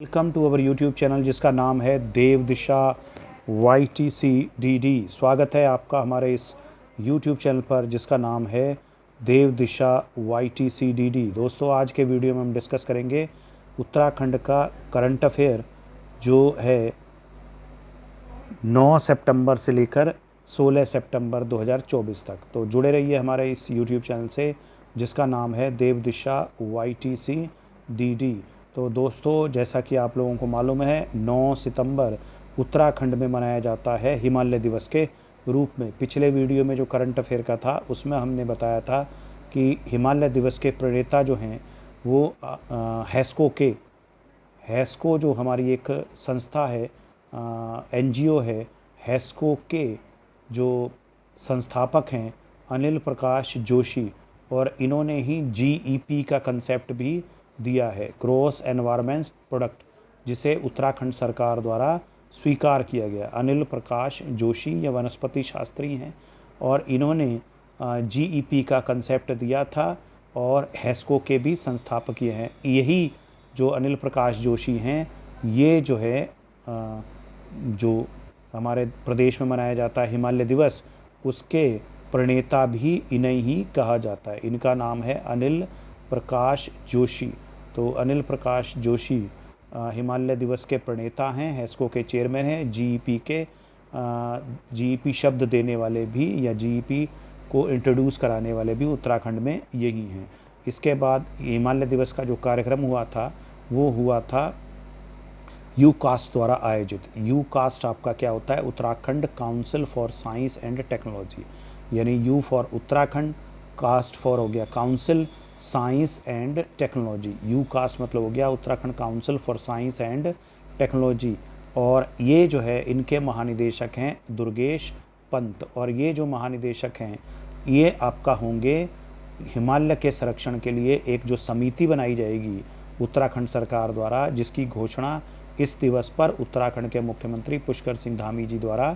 Welcome to our YouTube channel जिसका नाम है देव दिशा YTCDD। स्वागत है आपका हमारे इस यूट्यूब चैनल पर जिसका नाम है देव दिशा YTCDD। दोस्तों, आज के वीडियो में हम डिस्कस करेंगे उत्तराखंड का करंट अफेयर जो है 9 सितंबर से लेकर 16 सितंबर 2024 तक। तो जुड़े रहिए हमारे इस यूट्यूब चैनल से जिसका नाम है देव दिशा YTCDD। तो दोस्तों, जैसा कि आप लोगों को मालूम है, 9 सितंबर उत्तराखंड में मनाया जाता है हिमालय दिवस के रूप में। पिछले वीडियो में जो करंट अफेयर का था उसमें हमने बताया था कि हिमालय दिवस के प्रणेता जो हैं वो हैस्को जो हमारी एक संस्था है, NGO है, हैस्को के जो संस्थापक हैं अनिल प्रकाश जोशी, और इन्होंने ही GEP का कंसेप्ट भी दिया है, ग्रॉस एनवायरमेंट प्रोडक्ट, जिसे उत्तराखंड सरकार द्वारा स्वीकार किया गया। अनिल प्रकाश जोशी ये वनस्पति शास्त्री हैं और इन्होंने GEP का कंसेप्ट दिया था और हैस्को के भी संस्थापक ये हैं। यही जो अनिल प्रकाश जोशी हैं, ये जो है जो हमारे प्रदेश में मनाया जाता है हिमालय दिवस, उसके प्रणेता भी इन्हें ही कहा जाता है। इनका नाम है अनिल प्रकाश जोशी। तो अनिल प्रकाश जोशी हिमालय दिवस के प्रणेता हैं, हैस्को के चेयरमैन हैं, GEP शब्द देने वाले भी या GEP को इंट्रोड्यूस कराने वाले भी उत्तराखंड में यही हैं। इसके बाद हिमालय दिवस का जो कार्यक्रम हुआ था वो हुआ था यूकास्ट द्वारा आयोजित। यूकास्ट आपका क्या होता है? Uttarakhand council for science and technology, यानी U for Uttarakhand, cost for हो गया council, science and technology. U cost मतलब हो गया Uttarakhand council for science and technology. और ये जो है इनके महानिदेशक हैं दुर्गेश पंत, और ये जो महानिदेशक हैं ये आपका होंगे हिमालय के संरक्षण के लिए एक जो समिति बनाई जाएगी उत्तराखंड सरकार द्वारा, जिसकी घोषणा इस दिवस पर उत्तराखंड के मुख्यमंत्री पुष्कर सिंह धामी जी द्वारा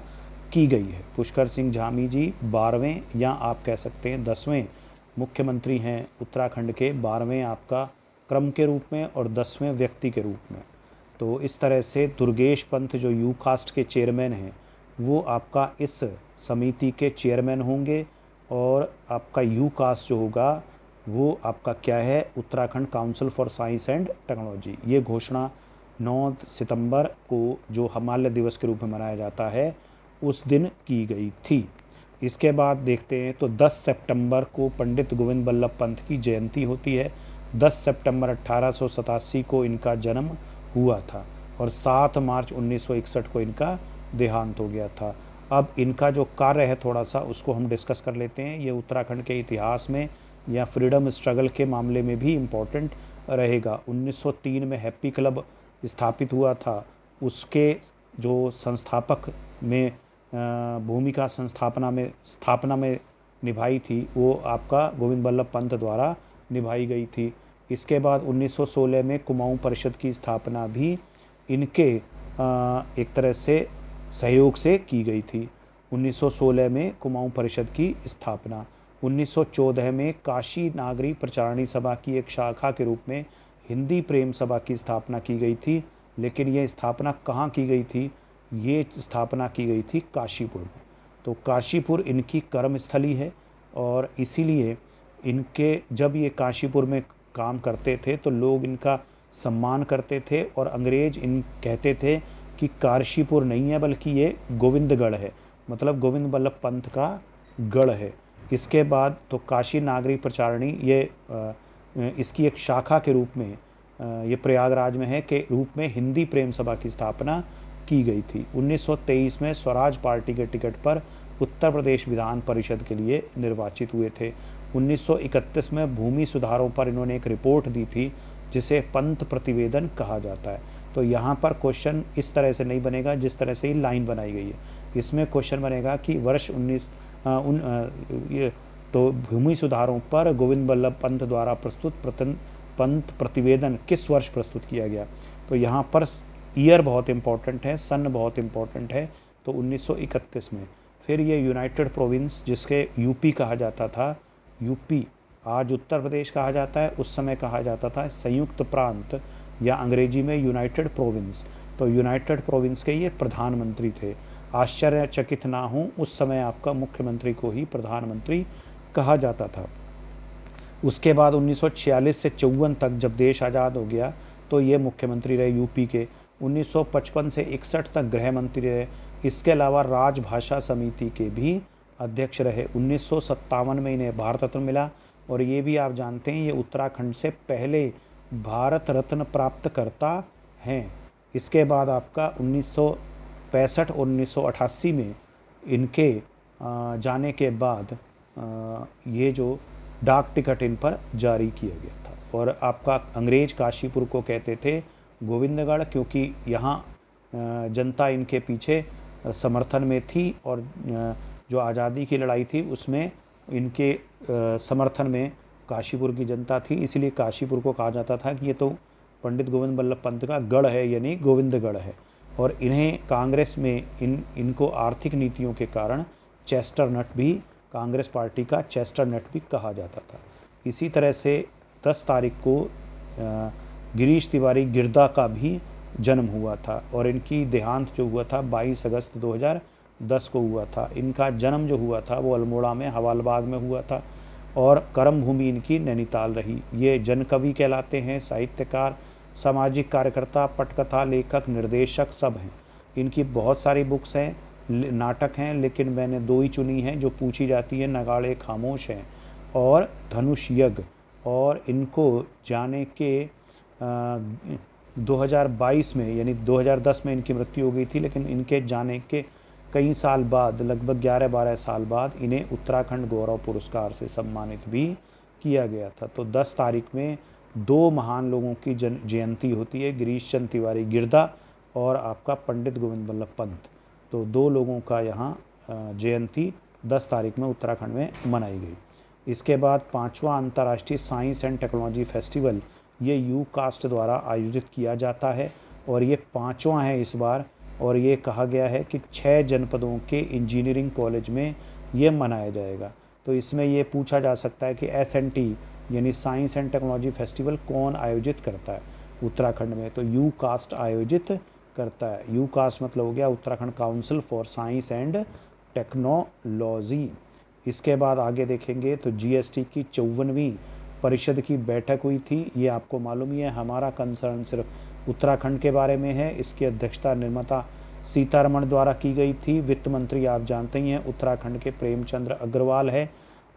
की गई है। पुष्कर सिंह धामी जी 12वें या आप कह सकते हैं 10वें मुख्यमंत्री हैं उत्तराखंड के, 12वें आपका क्रम के रूप में और 10वें व्यक्ति के रूप में। तो इस तरह से दुर्गेश पंत जो यूकास्ट के चेयरमैन हैं वो आपका इस समिति के चेयरमैन होंगे, और आपका यूकास्ट जो होगा वो आपका क्या है? Uttarakhand council for science and technology. ये घोषणा 9 सितंबर को जो हिमालय दिवस के रूप में मनाया जाता है उस दिन की गई थी। इसके बाद देखते हैं तो 10 सितंबर को पंडित गोविंद बल्लभ पंत की जयंती होती है। 10 सितंबर 1887 को इनका जन्म हुआ था और 7 मार्च 1961 को इनका देहांत हो गया था। अब इनका जो कार्य है थोड़ा सा उसको हम डिस्कस कर लेते हैं। ये उत्तराखंड के इतिहास में या फ्रीडम स्ट्रगल के मामले में भी इम्पोर्टेंट रहेगा। 1903 में हैप्पी क्लब स्थापित हुआ था, उसके जो संस्थापक में भूमिका स्थापना में निभाई थी वो आपका गोविंद बल्लभ पंत द्वारा निभाई गई थी। इसके बाद 1916 में कुमाऊं परिषद की स्थापना भी इनके एक तरह से सहयोग से की गई थी। 1916 में कुमाऊं परिषद की स्थापना। 1914 में काशी नागरी प्रचारणी सभा की एक शाखा के रूप में हिंदी प्रेम सभा की स्थापना की गई थी। लेकिन ये स्थापना कहाँ की गई थी? ये स्थापना की गई थी काशीपुर में। तो काशीपुर इनकी कर्मस्थली है और इसीलिए इनके जब ये काशीपुर में काम करते थे तो लोग इनका सम्मान करते थे, और अंग्रेज इन कहते थे कि काशीपुर नहीं है बल्कि ये गोविंदगढ़ है, मतलब गोविंद बल्लभ पंत का गढ़ है। इसके बाद तो काशी नागरी प्रचारणी ये इसकी एक शाखा के रूप में ये प्रयागराज में है के रूप में हिंदी प्रेम सभा की स्थापना की गई थी। 1923 में स्वराज पार्टी के टिकट पर उत्तर प्रदेश विधान परिषद के लिए निर्वाचित हुए थे। 1931 में भूमि सुधारों पर इन्होंने एक रिपोर्ट दी थी जिसे पंत प्रतिवेदन कहा जाता है। तो यहाँ पर क्वेश्चन इस तरह से नहीं बनेगा जिस तरह से ये लाइन बनाई गई है। इसमें क्वेश्चन बनेगा कि वर्ष तो भूमि सुधारों पर गोविंद बल्लभ पंत द्वारा प्रस्तुत पंत प्रतिवेदन किस वर्ष प्रस्तुत किया गया? तो यहाँ पर ईयर बहुत इंपॉर्टेंट है, सन बहुत इंपॉर्टेंट है। तो 1931 में। फिर ये यूनाइटेड प्रोविंस जिसके यूपी कहा जाता था, यूपी आज उत्तर प्रदेश कहा जाता है, उस समय कहा जाता था संयुक्त प्रांत या अंग्रेजी में यूनाइटेड प्रोविंस। तो यूनाइटेड प्रोविंस के ये प्रधानमंत्री थे। आश्चर्यचकित ना हो, उस समय आपका मुख्यमंत्री को ही प्रधानमंत्री कहा जाता था। उसके बाद 1946 से 54 तक जब देश आज़ाद हो गया तो ये मुख्यमंत्री रहे यूपी के। 1955 से 61 तक गृह मंत्री रहे। इसके अलावा राजभाषा समिति के भी अध्यक्ष रहे। 1957 में इन्हें भारत रत्न मिला, और ये भी आप जानते हैं ये उत्तराखंड से पहले भारत रत्न प्राप्त करता हैं। इसके बाद आपका 1965 और 1988 में इनके जाने के बाद ये जो डाक टिकट इन पर जारी किया गया था। और आपका अंग्रेज काशीपुर को कहते थे गोविंदगढ़, क्योंकि यहाँ जनता इनके पीछे समर्थन में थी, और जो आज़ादी की लड़ाई थी उसमें इनके समर्थन में काशीपुर की जनता थी, इसलिए काशीपुर को कहा जाता था कि ये तो पंडित गोविंद बल्लभ पंत का गढ़ है, यानी गोविंदगढ़ है। और इन्हें कांग्रेस में इनको आर्थिक नीतियों के कारण चेस्टरनट भी, कांग्रेस पार्टी का चेस्टरनट भी कहा जाता था। इसी तरह से 10 तारीख को गिरीश तिवारी गिरदा का भी जन्म हुआ था, और इनकी देहांत जो हुआ था 22 अगस्त 2010 को हुआ था। इनका जन्म जो हुआ था वो अल्मोड़ा में हवालबाग में हुआ था, और कर्म भूमि इनकी नैनीताल रही। ये जन कवि कहलाते हैं, साहित्यकार, सामाजिक कार्यकर्ता, पटकथा लेखक, निर्देशक सब हैं। इनकी बहुत सारी बुक्स हैं, नाटक हैं, लेकिन मैंने 2 ही चुनी हैं जो पूछी जाती है, नगाड़े खामोश हैं और धनुष यज्ञ। और इनको जाने के 2022 में, यानी 2010 में इनकी मृत्यु हो गई थी, लेकिन इनके जाने के कई साल बाद, लगभग 11-12 साल बाद, इन्हें उत्तराखंड गौरव पुरस्कार से सम्मानित भी किया गया था। तो 10 तारीख में 2 महान लोगों की जयंती होती है, गिरीश चंद्र तिवारी गिरदा और आपका पंडित गोविंद बल्लभ पंत। तो 2 लोगों का यहाँ जयंती 10 तारीख में उत्तराखंड में मनाई गई। इसके बाद 5वां अंतर्राष्ट्रीय साइंस एंड टेक्नोलॉजी फेस्टिवल ये यूकास्ट द्वारा आयोजित किया जाता है, और ये 5वां है इस बार। और ये कहा गया है कि 6 जनपदों के इंजीनियरिंग कॉलेज में ये मनाया जाएगा। तो इसमें ये पूछा जा सकता है कि SNT यानी साइंस एंड टेक्नोलॉजी फेस्टिवल कौन आयोजित करता है उत्तराखंड में? तो यूकास्ट आयोजित करता है। यूकास्ट मतलब हो गया Uttarakhand council for science and technology. इसके बाद आगे देखेंगे तो GST की 54वीं परिषद की बैठक हुई थी। ये आपको मालूम ही है, हमारा कंसर्न सिर्फ उत्तराखंड के बारे में है। इसकी अध्यक्षता निर्मला सीतारमण द्वारा की गई थी। वित्त मंत्री आप जानते ही हैं उत्तराखंड के प्रेमचंद्र अग्रवाल है,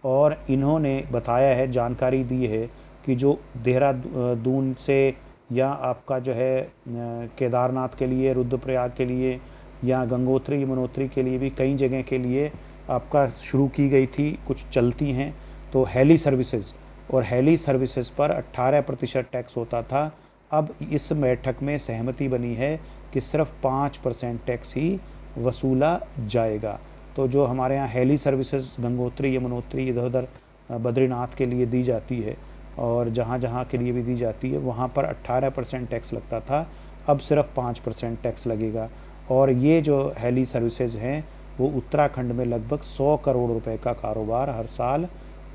और इन्होंने बताया है, जानकारी दी है कि जो देहरादून से या आपका जो है केदारनाथ के लिए, रुद्रप्रयाग के लिए, या गंगोत्री यमुनोत्री के लिए भी कई जगह के लिए आपका शुरू की गई थी, कुछ चलती हैं। तो हेली सर्विसेज, और हेली सर्विसेज पर 18% टैक्स होता था। अब इस बैठक में सहमति बनी है कि सिर्फ 5% टैक्स ही वसूला जाएगा। तो जो हमारे यहाँ हेली सर्विसेज गंगोत्री यमुनोत्री इधर उधर बद्रीनाथ के लिए दी जाती है, और जहाँ जहाँ के लिए भी दी जाती है, वहाँ पर 18% टैक्स लगता था, अब सिर्फ 5% टैक्स लगेगा। और ये जो हेली सर्विसेज हैं वो उत्तराखंड में लगभग 100 करोड़ रुपए का कारोबार हर साल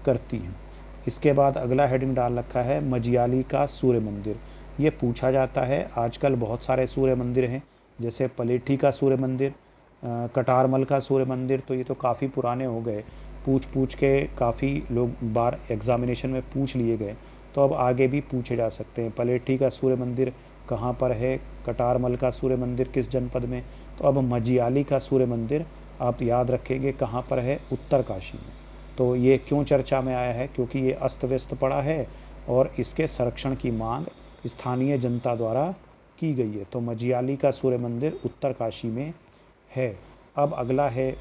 करती हैं। इसके बाद अगला हेडिंग डाल रखा है मजियाली का सूर्य मंदिर। ये पूछा जाता है, आजकल बहुत सारे सूर्य मंदिर हैं, जैसे पलेठी का सूर्य मंदिर, कटारमल का सूर्य मंदिर, तो ये तो काफ़ी पुराने हो गए, पूछ के काफ़ी लोग बार एग्जामिनेशन में पूछ लिए गए, तो अब आगे भी पूछे जा सकते हैं। पलेठी का सूर्य मंदिर कहाँ पर है, कटारमल का सूर्य मंदिर किस जनपद में, तो अब मजियाली का सूर्य मंदिर आप याद रखेंगे कहाँ पर है, उत्तरकाशी में। तो ये क्यों चर्चा में आया है? क्योंकि ये अस्त व्यस्त पड़ा है और इसके संरक्षण की मांग स्थानीय जनता द्वारा की गई है। तो मजियाली का सूर्य मंदिर उत्तरकाशी में है। अब अगला है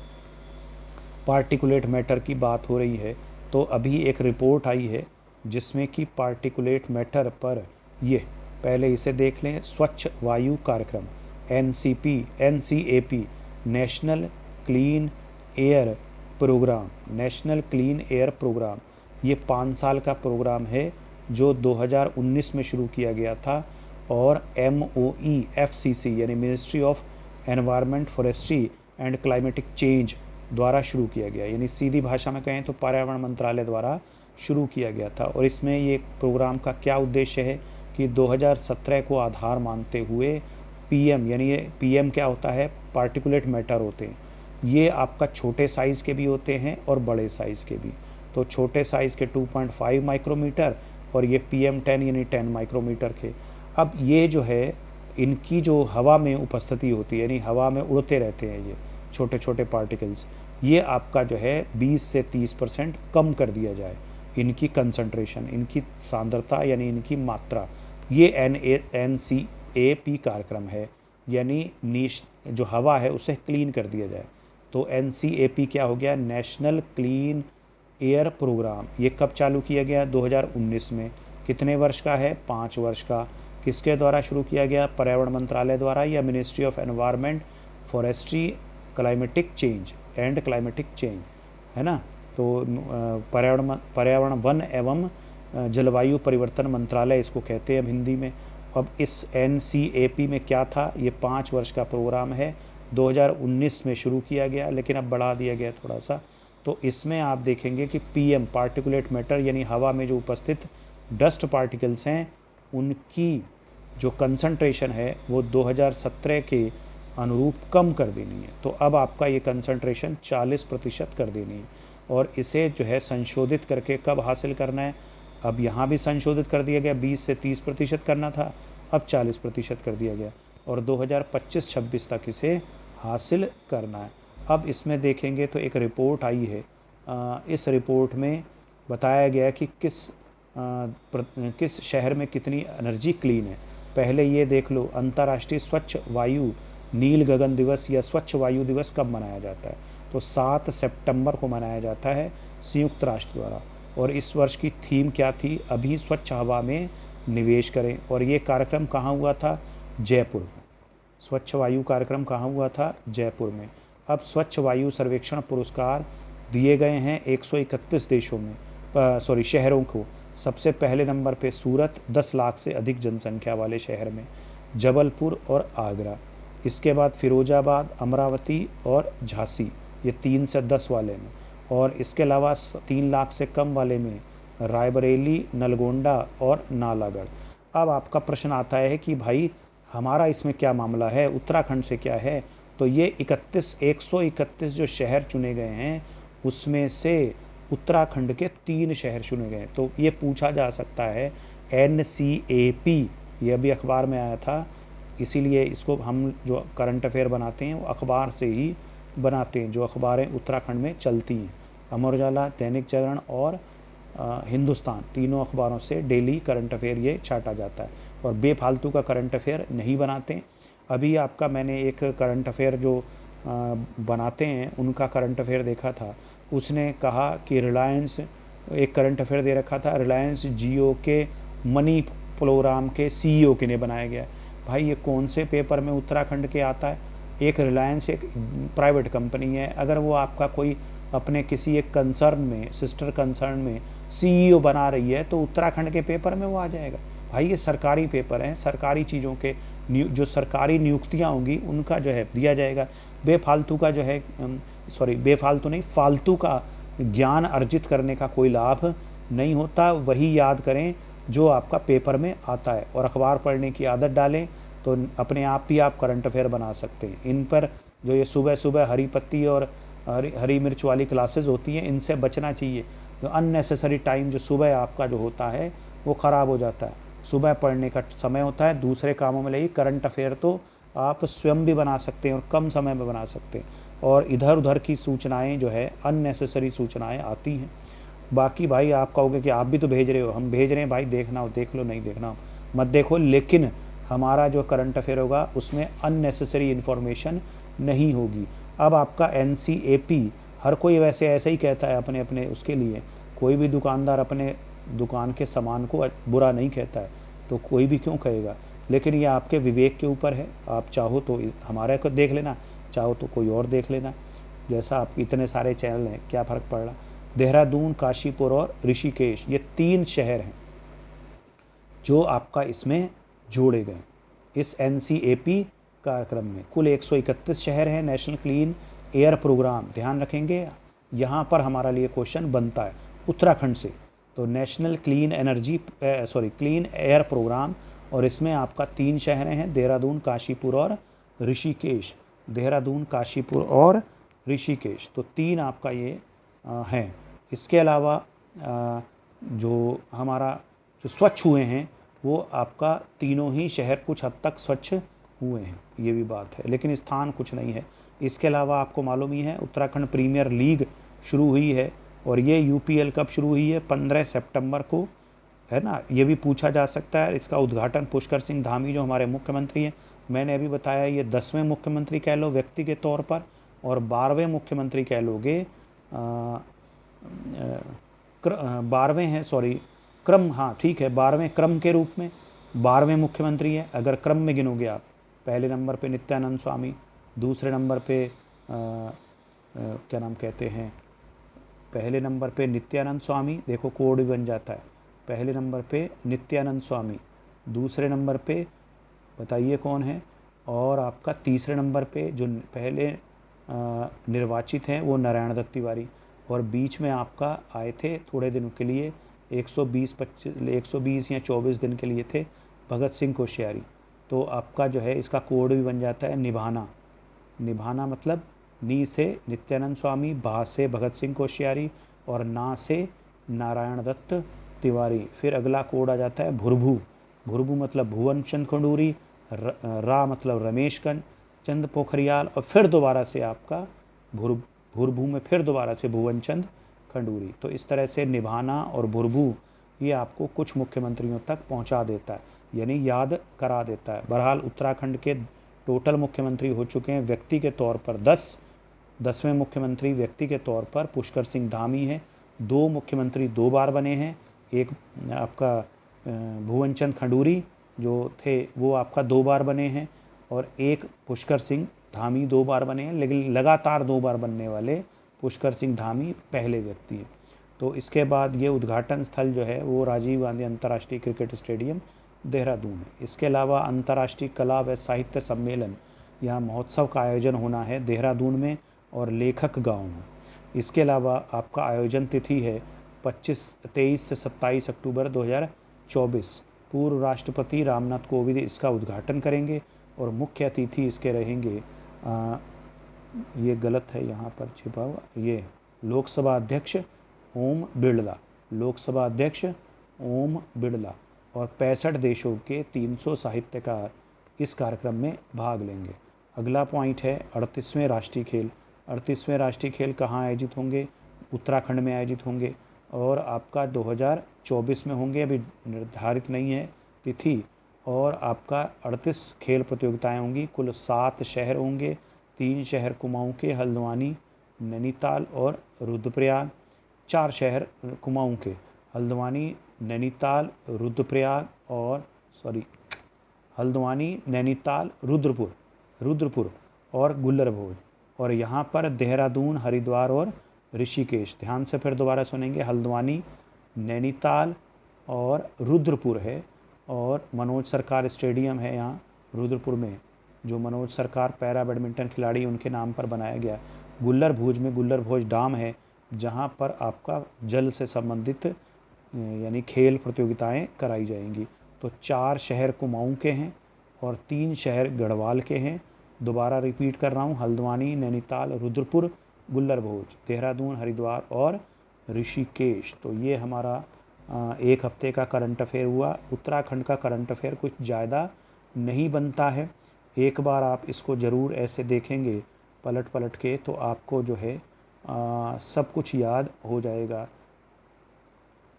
पार्टिकुलेट मैटर की बात हो रही है, तो अभी एक रिपोर्ट आई है जिसमें कि पार्टिकुलेट मैटर पर ये पहले इसे देख लें। स्वच्छ वायु कार्यक्रम NCAP national clean air programme, national clean air programme, ये 5 साल का प्रोग्राम है जो 2019 में शुरू किया गया था, और MOEFCC यानी ministry of environment, forestry and climatic change द्वारा शुरू किया गया, यानी सीधी भाषा में कहें तो पर्यावरण मंत्रालय द्वारा शुरू किया गया था। और इसमें ये प्रोग्राम का क्या उद्देश्य है कि 2017 को आधार मानते हुए पीएम, यानी ये पीएम क्या होता है, पार्टिकुलेट मैटर होते हैं, ये आपका छोटे साइज़ के भी होते हैं और बड़े साइज़ के भी। तो छोटे साइज़ के 2.5 माइक्रोमीटर और ये PM10 यानी 10 माइक्रोमीटर के। अब ये जो है इनकी जो हवा में उपस्थिति होती है, यानी हवा में उड़ते रहते हैं ये छोटे छोटे पार्टिकल्स, ये आपका जो है 20 से 30% कम कर दिया जाए इनकी कंसंट्रेशन, इनकी सांद्रता यानी इनकी मात्रा। ये NCAP कार्यक्रम है, यानी जो हवा है उसे क्लीन कर दिया जाए। तो NCAP क्या हो गया, नेशनल क्लीन एयर प्रोग्राम। ये कब चालू किया गया, 2019 में। कितने वर्ष का है, 5 वर्ष का। किसके द्वारा शुरू किया गया, पर्यावरण मंत्रालय द्वारा या ministry of environment, forestry, climatic change and climatic change, है ना। तो पर्यावरण वन एवं जलवायु परिवर्तन मंत्रालय इसको कहते हैं हिंदी में। अब इस NCAP में क्या था, ये 5 वर्ष का प्रोग्राम है, 2019 में शुरू किया गया, लेकिन अब बढ़ा दिया गया थोड़ा सा। तो इसमें आप देखेंगे कि PM पार्टिकुलेट मैटर यानी हवा में जो उपस्थित डस्ट पार्टिकल्स हैं उनकी जो कंसंट्रेशन है वो 2017 के अनुरूप कम कर देनी है। तो अब आपका ये कंसंट्रेशन 40% कर देनी है, और इसे जो है संशोधित करके कब हासिल करना है, अब यहाँ भी संशोधित कर दिया गया, 20 से 30% करना था, अब 40% कर दिया गया, और 2025-26 तक इसे हासिल करना है। अब इसमें देखेंगे तो एक रिपोर्ट आई है, इस रिपोर्ट में बताया गया कि किस शहर में कितनी एनर्जी क्लीन है। पहले ये देख लो, अंतर्राष्ट्रीय स्वच्छ वायु नील गगन दिवस या स्वच्छ वायु दिवस कब मनाया जाता है, तो 7 सितंबर को मनाया जाता है संयुक्त राष्ट्र द्वारा। और इस वर्ष की थीम क्या थी, अभी स्वच्छ हवा में निवेश करें। और ये कार्यक्रम कहाँ हुआ था, जयपुर। स्वच्छ वायु कार्यक्रम कहाँ हुआ था, जयपुर में। अब स्वच्छ वायु सर्वेक्षण पुरस्कार दिए गए हैं 131 देशों में, शहरों को। सबसे पहले नंबर पे सूरत, 10 लाख से अधिक जनसंख्या वाले शहर में, जबलपुर और आगरा। इसके बाद फिरोजाबाद, अमरावती और झांसी, ये 3 से 10 वाले में। और इसके अलावा 3 लाख से कम वाले में रायबरेली, नलगोंडा और नालागढ़। अब आपका प्रश्न आता है कि भाई हमारा इसमें क्या मामला है, उत्तराखंड से क्या है। तो ये 131 जो शहर चुने गए हैं उसमें से उत्तराखंड के 3 शहर चुने गए। तो ये पूछा जा सकता है, NCAP ये भी अखबार में आया था, इसीलिए इसको हम जो करंट अफेयर बनाते हैं वो अखबार से ही बनाते हैं, जो अखबारें उत्तराखंड में चलती हैं। अमर उजाला, दैनिक जागरण और हिंदुस्तान, तीनों अखबारों से डेली करंट अफेयर ये छाटा जाता है, और बेफालतू का करंट अफेयर नहीं बनाते। अभी आपका मैंने एक करंट अफेयर जो बनाते हैं उनका करंट अफेयर देखा था, उसने कहा कि रिलायंस, एक करंट अफेयर दे रखा था, रिलायंस जियो के मनी प्रोग्राम के CEO के लिए बनाया गया। भाई ये कौन से पेपर में उत्तराखंड के आता है। एक रिलायंस एक प्राइवेट कंपनी है, अगर वो आपका कोई अपने किसी एक कंसर्न में, सिस्टर कंसर्न में CEO बना रही है तो उत्तराखंड के पेपर में वो आ जाएगा। भाई ये सरकारी पेपर हैं, सरकारी चीज़ों के जो सरकारी नियुक्तियाँ होंगी उनका जो है दिया जाएगा। बेफालतू का जो है बेफालतू नहीं, फालतू का ज्ञान अर्जित करने का कोई लाभ नहीं होता। वही याद करें जो आपका पेपर में आता है, और अखबार पढ़ने की आदत डालें तो अपने आप ही आप करंट अफेयर बना सकते हैं। इन पर जो ये सुबह सुबह हरी पत्ती और हरी मिर्च वाली क्लासेस होती हैं, इनसे बचना चाहिए। जो अननेसेसरी टाइम जो सुबह आपका जो होता है वो ख़राब हो जाता है। सुबह पढ़ने का समय होता है, दूसरे कामों में लगी। करंट अफेयर तो आप स्वयं भी बना सकते हैं और कम समय में बना सकते हैं। और इधर उधर की सूचनाएं जो है, अननेसेसरी सूचनाएं आती हैं। बाकी भाई आप कहोगे कि आप भी तो भेज रहे हो, हम भेज रहे हैं भाई, देखना हो देख लो, नहीं देखना हो मत देखो, लेकिन हमारा जो करंट अफेयर होगा उसमें अननेसेसरी इन्फॉर्मेशन नहीं होगी। अब आपका NCAP, हर कोई वैसे ऐसे ही कहता है अपने अपने उसके लिए, कोई भी दुकानदार अपने दुकान के सामान को बुरा नहीं कहता है, तो कोई भी क्यों कहेगा। लेकिन ये आपके विवेक के ऊपर है, आप चाहो तो हमारे को देख लेना, चाहो तो कोई और देख लेना, जैसा आप इतने सारे चैनल हैं, क्या फ़र्क पड़ रहा। देहरादून, काशीपुर और ऋषिकेश, ये 3 शहर हैं जो आपका इसमें जोड़े गए इस NCAP कार्यक्रम में। कुल 131 शहर हैं नेशनल क्लीन एयर प्रोग्राम। ध्यान रखेंगे, यहाँ पर हमारा लिए क्वेश्चन बनता है उत्तराखंड से। तो नेशनल क्लीन एयर प्रोग्राम, और इसमें आपका 3 शहर हैं, देहरादून, काशीपुर और ऋषिकेश। देहरादून, काशीपुर और ऋषिकेश, तो 3 आपका ये हैं। इसके अलावा जो हमारा जो स्वच्छ हुए हैं वो आपका तीनों ही शहर कुछ हद तक स्वच्छ हुए हैं, ये भी बात है, लेकिन स्थान कुछ नहीं है। इसके अलावा आपको मालूम ही है उत्तराखंड प्रीमियर लीग शुरू हुई है, और ये यूपीएल कब शुरू हुई है? 15 सितंबर को, है ना। ये भी पूछा जा सकता है। इसका उद्घाटन पुष्कर सिंह धामी जो हमारे मुख्यमंत्री हैं, मैंने अभी बताया ये 10वें मुख्यमंत्री कह लो व्यक्ति के तौर पर, और 12वें मुख्यमंत्री कह लोगे, 12वें हैं, सॉरी क्रम, हाँ ठीक है, 12वें क्रम के रूप में 12वें मुख्यमंत्री हैं। अगर क्रम में गिनोगे आप, पहले नंबर पे नित्यानंद स्वामी, दूसरे नंबर पे क्या नाम कहते हैं, पहले नंबर पे नित्यानंद स्वामी, देखो कोड भी बन जाता है, पहले नंबर पे नित्यानंद स्वामी, दूसरे नंबर पे बताइए कौन है, और आपका तीसरे नंबर पे जो पहले निर्वाचित हैं वो नारायण दत्त तिवारी, और बीच में आपका आए थे थोड़े दिनों के लिए 120 या 24 दिन के लिए थे भगत सिंह कोश्यारी। तो आपका जो है इसका कोड भी बन जाता है निभाना। निभाना मतलब नी से नित्यानंद स्वामी, भा से भगत सिंह कोश्यारी, और ना से नारायण दत्त तिवारी। फिर अगला कोड आ जाता है भुरभू। भुरभू मतलब भुवन चंद खंडूरी, रा मतलब रमेश चंद पोखरियाल, और फिर दोबारा से आपका भुरभू में फिर दोबारा से भुवन चंद खंडूरी। तो इस तरह से निभाना और भुरभू ये आपको कुछ मुख्यमंत्रियों तक पहुंचा देता है, यानी याद करा देता है। बहरहाल उत्तराखंड के टोटल मुख्यमंत्री हो चुके हैं व्यक्ति के तौर पर 10वें मुख्यमंत्री व्यक्ति के तौर पर पुष्कर सिंह धामी हैं। 2 मुख्यमंत्री 2 बार बने हैं, एक आपका भुवन चंद खंडूरी जो थे वो आपका 2 बार बने हैं, और एक पुष्कर सिंह धामी 2 बार बने हैं, लेकिन लगातार 2 बार बनने वाले पुष्कर सिंह धामी पहले व्यक्ति हैं। तो इसके बाद ये उद्घाटन स्थल जो है वो राजीव गांधी अंतर्राष्ट्रीय क्रिकेट स्टेडियम देहरादून है। इसके अलावा अंतर्राष्ट्रीय कला व साहित्य सम्मेलन, यहाँ महोत्सव का आयोजन होना है देहरादून में और लेखक गांव में। इसके अलावा आपका आयोजन तिथि है 23 से 27 अक्टूबर 2024। पूर्व राष्ट्रपति रामनाथ कोविंद इसका उद्घाटन करेंगे, और मुख्य अतिथि इसके रहेंगे ये गलत है यहाँ पर छिपा हुआ, ये लोकसभा अध्यक्ष ओम बिरला, लोकसभा अध्यक्ष ओम बिरला, और 65 देशों के 300 साहित्यकार इस कार्यक्रम में भाग लेंगे। अगला पॉइंट है 38वें राष्ट्रीय खेल। 38वें राष्ट्रीय खेल कहाँ आयोजित होंगे? उत्तराखंड में आयोजित होंगे, और आपका 2024 में होंगे, अभी निर्धारित नहीं है तिथि। और आपका 38 खेल प्रतियोगिताएं होंगी, कुल 7 शहर होंगे, 3 शहर कुमाऊं के, हल्द्वानी, नैनीताल और रुद्रप्रयाग। 4 शहर कुमाऊं के, हल्द्वानी, नैनीताल, रुद्रप्रयाग और हल्द्वानी, नैनीताल, रुद्रपुर और गुल्लरभोज। और यहाँ पर देहरादून, हरिद्वार और ऋषिकेश। ध्यान से फिर दोबारा सुनेंगे, हल्द्वानी, नैनीताल और रुद्रपुर है, और मनोज सरकार स्टेडियम है यहाँ रुद्रपुर में, जो मनोज सरकार पैरा बैडमिंटन खिलाड़ी उनके नाम पर बनाया गया। गुल्लरभोज में गुल्लरभोज डाम है, जहाँ पर आपका जल से संबंधित यानी खेल प्रतियोगिताएं कराई जाएंगी। तो 4 शहर कुमाऊं के हैं और 3 शहर गढ़वाल के हैं। दोबारा रिपीट कर रहा हूँ, हल्द्वानी, नैनीताल, रुद्रपुर, गुल्लरभोज, देहरादून, हरिद्वार और ऋषिकेश। तो ये हमारा एक हफ्ते का करंट अफेयर हुआ। उत्तराखंड का करंट अफेयर कुछ ज़्यादा नहीं बनता है, एक बार आप इसको ज़रूर ऐसे देखेंगे पलट पलट के, तो आपको जो है सब कुछ याद हो जाएगा।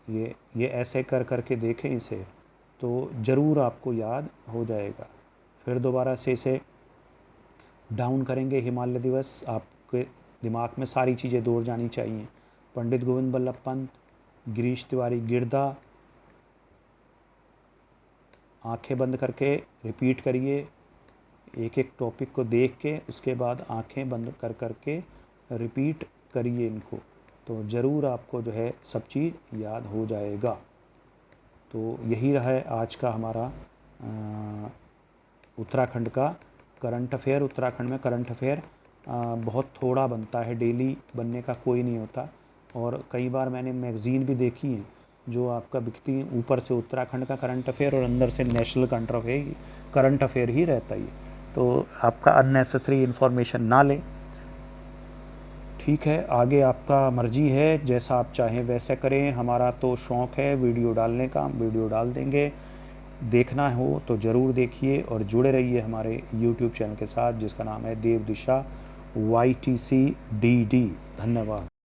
ये ऐसे कर कर के देखें इसे, तो ज़रूर आपको याद हो जाएगा। फिर दोबारा से इसे डाउन करेंगे। हिमालय दिवस, आपके दिमाग में सारी चीज़ें दौड़ जानी चाहिए। पंडित गोविंद बल्लभ पंत, गिरीश तिवारी गिरदा। आंखें बंद करके रिपीट करिए, एक एक टॉपिक को देख के उसके बाद आंखें बंद कर करके रिपीट करिए इनको, तो ज़रूर आपको जो है सब चीज़ याद हो जाएगा। तो यही रहा है आज का हमारा उत्तराखंड का करंट अफेयर। उत्तराखंड में करंट अफेयर बहुत थोड़ा बनता है, डेली बनने का कोई नहीं होता। और कई बार मैंने मैगज़ीन भी देखी हैं जो आपका बिकती ऊपर से उत्तराखंड का करंट अफेयर और अंदर से नेशनल करंट अफेयर ही रहता है। तो आपका अननेसेसरी इन्फॉर्मेशन ना लें। ठीक है, आगे आपका मर्जी है, जैसा आप चाहें वैसा करें। हमारा तो शौक़ है वीडियो डालने का, हम वीडियो डाल देंगे। देखना हो तो ज़रूर देखिए और जुड़े रहिए हमारे YouTube चैनल के साथ जिसका नाम है देव दिशा YTCDD। धन्यवाद।